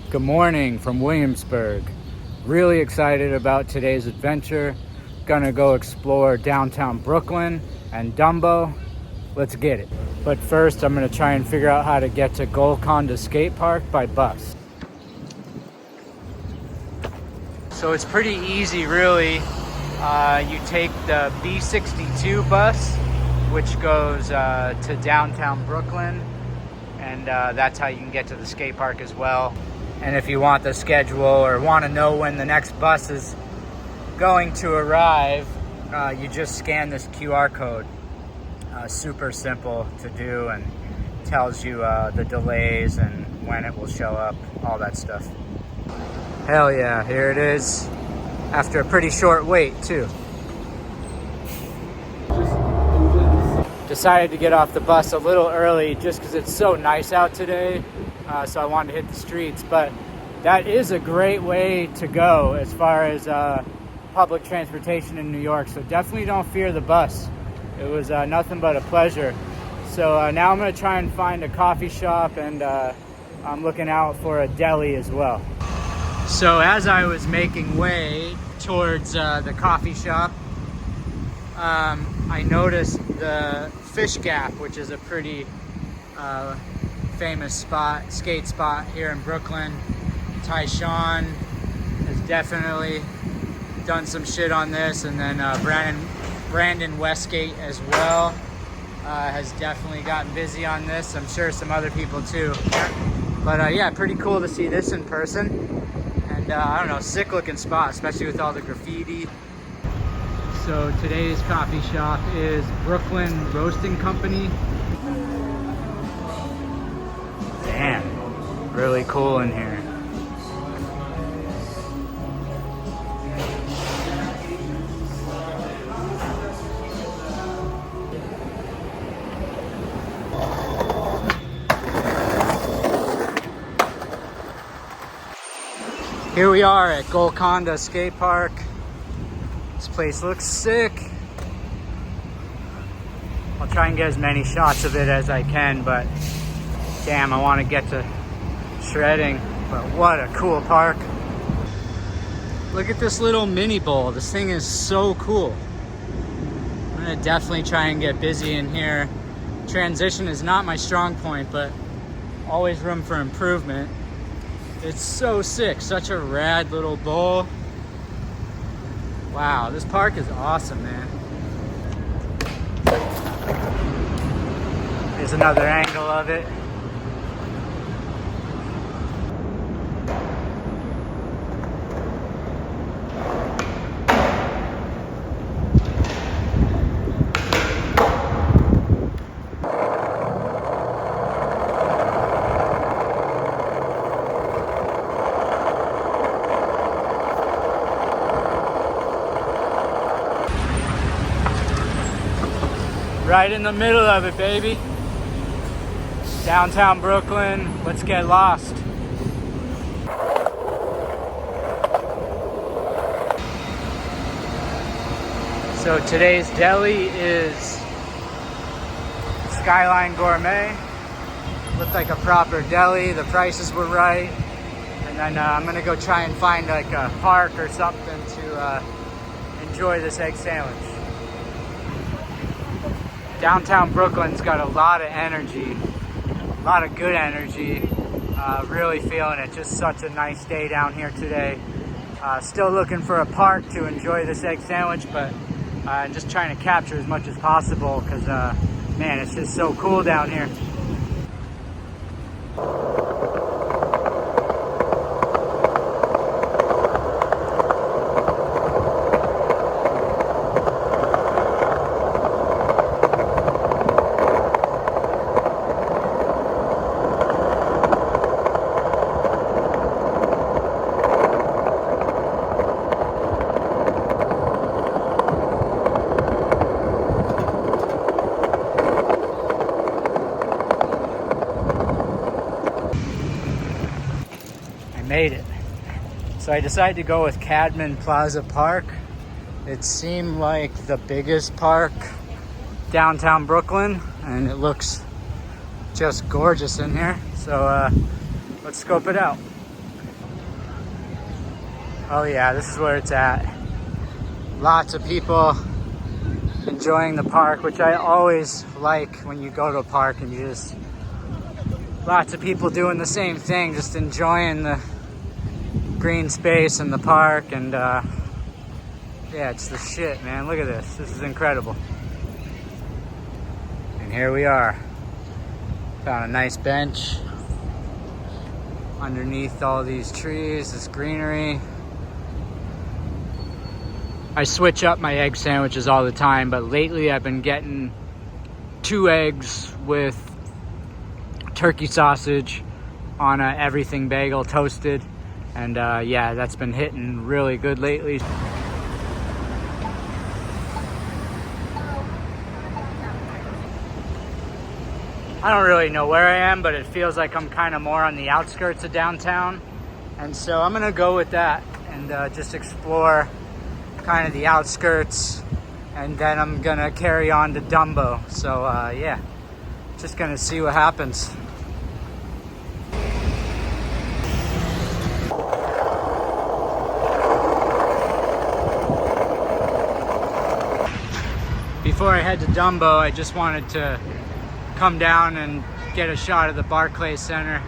Good morning from Williamsburg. Really excited about today's adventure. Gonna go explore downtown Brooklyn and Dumbo. Let's get it. But first, I'm gonna try and figure out how to get to Golconda Skate Park by bus. So it's pretty easy, really. You take the B62 bus, which goes to downtown Brooklyn, and that's how you can get to the skate park as well. And if you want the schedule or want to know when the next bus is going to arrive, you just scan this QR code. Super simple to do and tells you the delays and when it will show up, all that stuff. Hell yeah, here it is. After a pretty short wait too. Decided to get off the bus a little early just because it's so nice out today. So I wanted to hit the streets, but that is a great way to go as far as public transportation in New York. So definitely don't fear the bus. It was nothing but a pleasure. So now I'm gonna try and find a coffee shop, and I'm looking out for a deli as well. So as I was making way towards the coffee shop, I noticed the Fish Gap, which is a pretty famous skate spot here in Brooklyn. Tyshawn has definitely done some shit on this, and then Brandon Westgate as well has definitely gotten busy on this. I'm sure some other people too. But yeah, pretty cool to see this in person. And I don't know, sick looking spot, especially with all the graffiti. So today's coffee shop is Brooklyn Roasting Company. Damn, really cool in here. Here we are at Golconda Skate Park. This place looks sick. I'll try and get as many shots of it as I can, but damn, I want to get to shredding. But what a cool park. Look at this little mini bowl. This thing is so cool. I'm gonna definitely try and get busy in here. Transition is not my strong point, but always room for improvement. It's so sick, such a rad little bowl. Wow, this park is awesome, man. Here's another angle of it. Right in the middle of it, baby. Downtown Brooklyn, let's get lost. So today's deli is Skyline Gourmet. Looked like a proper deli, the prices were right. And then I'm gonna go try and find like a park or something to enjoy this egg sandwich. Downtown Brooklyn's got a lot of energy, a lot of good energy. Really feeling it. Just such a nice day down here today. Still looking for a park to enjoy this egg sandwich, but just trying to capture as much as possible because, man, it's just so cool down here. Made it. So I decided to go with Cadman Plaza Park. It seemed like the biggest park downtown Brooklyn, and it looks just gorgeous in here. So let's scope it out. Oh yeah, this is where it's at. Lots of people enjoying the park, which I always like when you go to a park and you just, lots of people doing the same thing, just enjoying the green space in the park. And yeah, it's the shit, man. Look at this. This is incredible. And here we are. Found a nice bench underneath all these trees, this greenery. I switch up my egg sandwiches all the time, but lately I've been getting 2 eggs with turkey sausage on a everything bagel toasted. And yeah, that's been hitting really good lately. I don't really know where I am, but it feels like I'm kind of more on the outskirts of downtown. And so I'm gonna go with that and just explore kind of the outskirts, and then I'm gonna carry on to Dumbo. So yeah, just gonna see what happens. Before I head to Dumbo, I just wanted to come down and get a shot of the Barclays Center.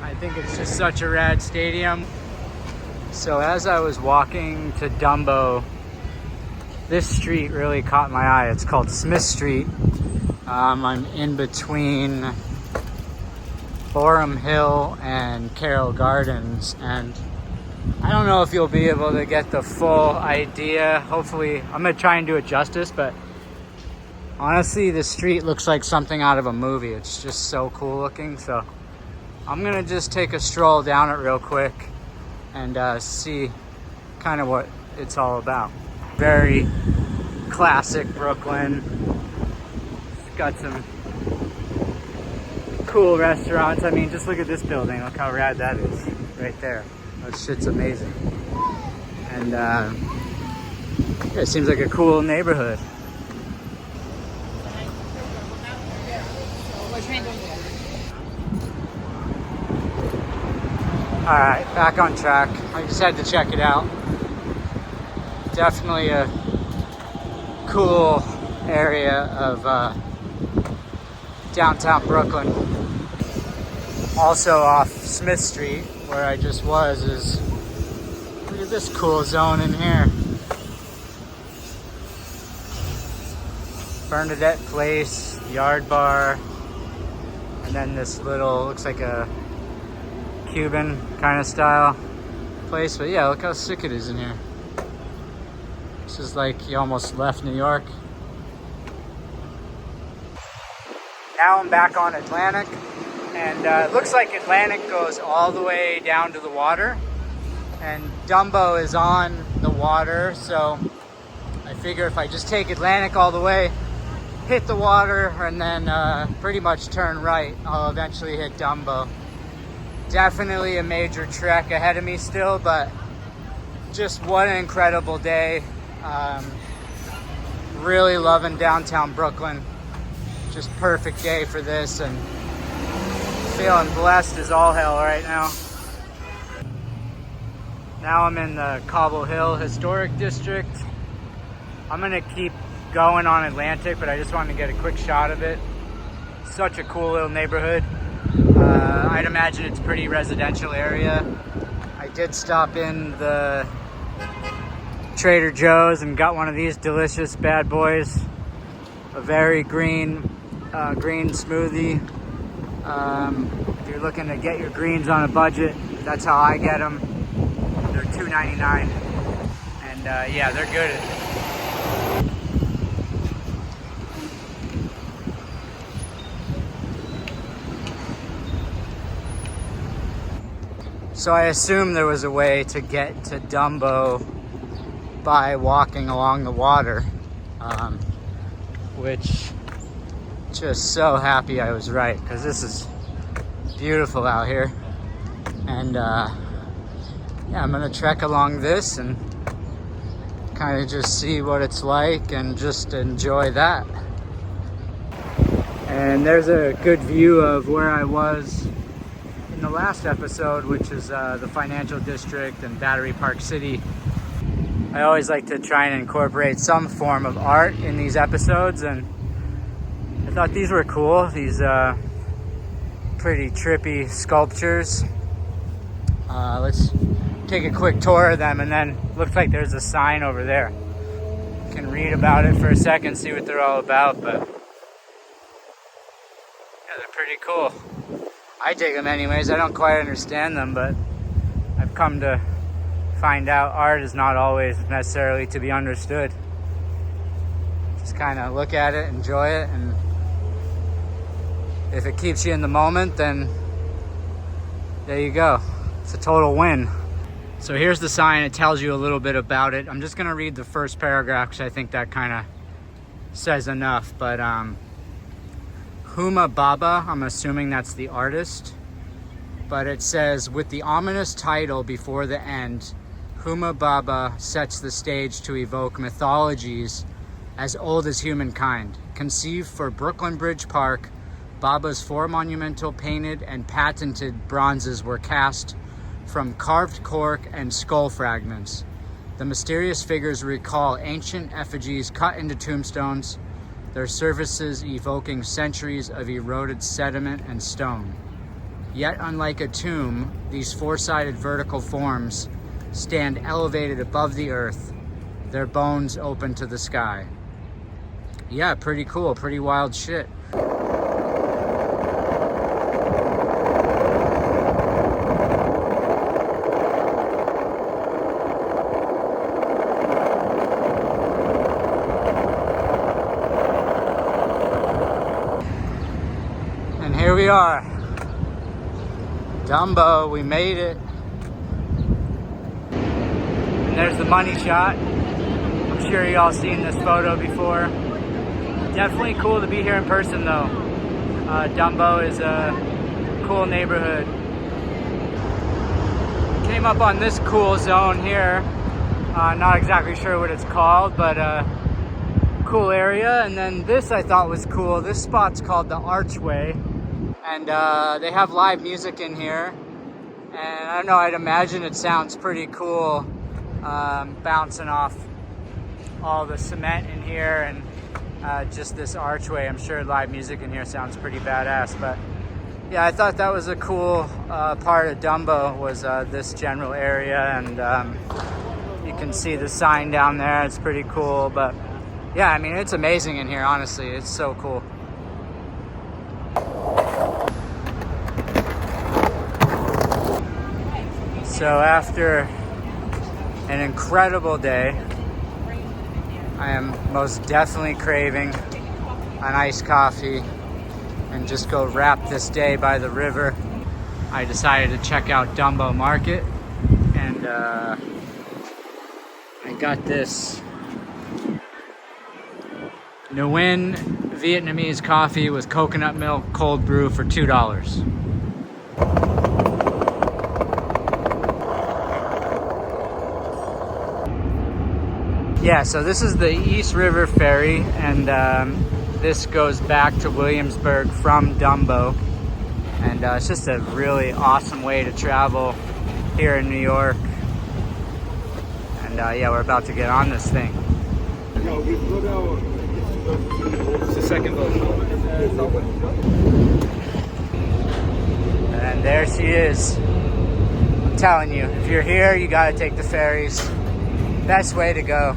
I think it's just such a rad stadium. So as I was walking to Dumbo, this street really caught my eye. It's called Smith Street. I'm in between Borum Hill and Carroll Gardens, and I don't know if you'll be able to get the full idea. Hopefully, I'm gonna try and do it justice, but honestly, the street looks like something out of a movie. It's just so cool looking. So I'm gonna just take a stroll down it real quick and see kind of what it's all about. Very classic Brooklyn. It's got some cool restaurants. I mean, just look at this building. Look how rad that is right there. That shit's amazing. And yeah, it seems like a cool neighborhood. All right, back on track. I just had to check it out. Definitely a cool area of downtown Brooklyn. Also off Smith Street, where I just was, is look at this cool zone in here. Bernadette Place, Yard Bar, and then this little, looks like a Cuban kind of style place. But yeah, look how sick it is in here. This is like you almost left New York. Now I'm back on Atlantic, and it looks like Atlantic goes all the way down to the water, and Dumbo is on the water. So I figure if I just take Atlantic all the way, hit the water, and then pretty much turn right, I'll eventually hit Dumbo. Definitely a major trek ahead of me still, but just what an incredible day. Really loving downtown Brooklyn. Just perfect day for this, and feeling blessed as all hell right now. Now I'm in the Cobble Hill Historic District. I'm gonna keep going on Atlantic, but I just wanted to get a quick shot of it. Such a cool little neighborhood. I'd imagine it's a pretty residential area. I did stop in the Trader Joe's and got one of these delicious bad boys. A very green smoothie. If you're looking to get your greens on a budget, that's how I get them. They're $2.99, and yeah, they're good. So I assumed there was a way to get to Dumbo by walking along the water, which just so happy I was right, because this is beautiful out here. And yeah, I'm gonna trek along this and kind of just see what it's like and just enjoy that. And there's a good view of where I was in the last episode, which is the financial district and Battery Park City. I always like to try and incorporate some form of art in these episodes, and I thought these were cool. These pretty trippy sculptures. Let's take a quick tour of them, and then looks like there's a sign over there. You can read about it for a second, see what they're all about, but yeah, they're pretty cool. I dig them anyways. I don't quite understand them, but I've come to find out art is not always necessarily to be understood. Just kind of look at it, enjoy it, and if it keeps you in the moment, then there you go. It's a total win. So here's the sign. It tells you a little bit about it. I'm just gonna read the first paragraph because I think that kind of says enough. But Huma Baba, I'm assuming that's the artist, but it says, with the ominous title before the end, Huma Baba sets the stage to evoke mythologies as old as humankind. Conceived for Brooklyn Bridge Park, Baba's 4 monumental painted and patented bronzes were cast from carved cork and skull fragments. The mysterious figures recall ancient effigies cut into tombstones, their surfaces evoking centuries of eroded sediment and stone. Yet unlike a tomb, these 4-sided vertical forms stand elevated above the earth, their bones open to the sky. Yeah, pretty cool, pretty wild shit. And here we are. Dumbo, we made it. And there's the money shot. I'm sure you all seen this photo before. Definitely cool to be here in person though. Dumbo is a cool neighborhood. Came up on this cool zone here. Not exactly sure what it's called, but cool area. And then this I thought was cool. This spot's called the Archway. And they have live music in here. And I don't know, I'd imagine it sounds pretty cool, bouncing off all the cement in here and just this archway. I'm sure live music in here sounds pretty badass. But yeah, I thought that was a cool part of Dumbo, was this general area. And you can see the sign down there. It's pretty cool. But yeah, I mean, it's amazing in here, honestly. It's so cool. So after an incredible day, I am most definitely craving an iced coffee and just go wrap this day by the river. I decided to check out Dumbo Market, and I got this Nguyen Vietnamese coffee with coconut milk cold brew for $2. Yeah, so this is the East River Ferry, and this goes back to Williamsburg from Dumbo. And it's just a really awesome way to travel here in New York. And yeah, we're about to get on this thing. It's the second boat. And there she is. I'm telling you, if you're here, you gotta take the ferries. Best way to go.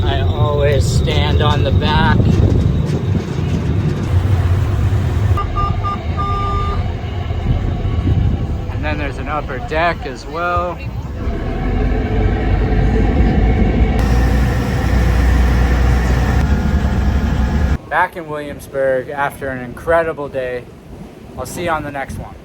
I always stand on the back. And then there's an upper deck as well. Back in Williamsburg after an incredible day. I'll see you on the next one.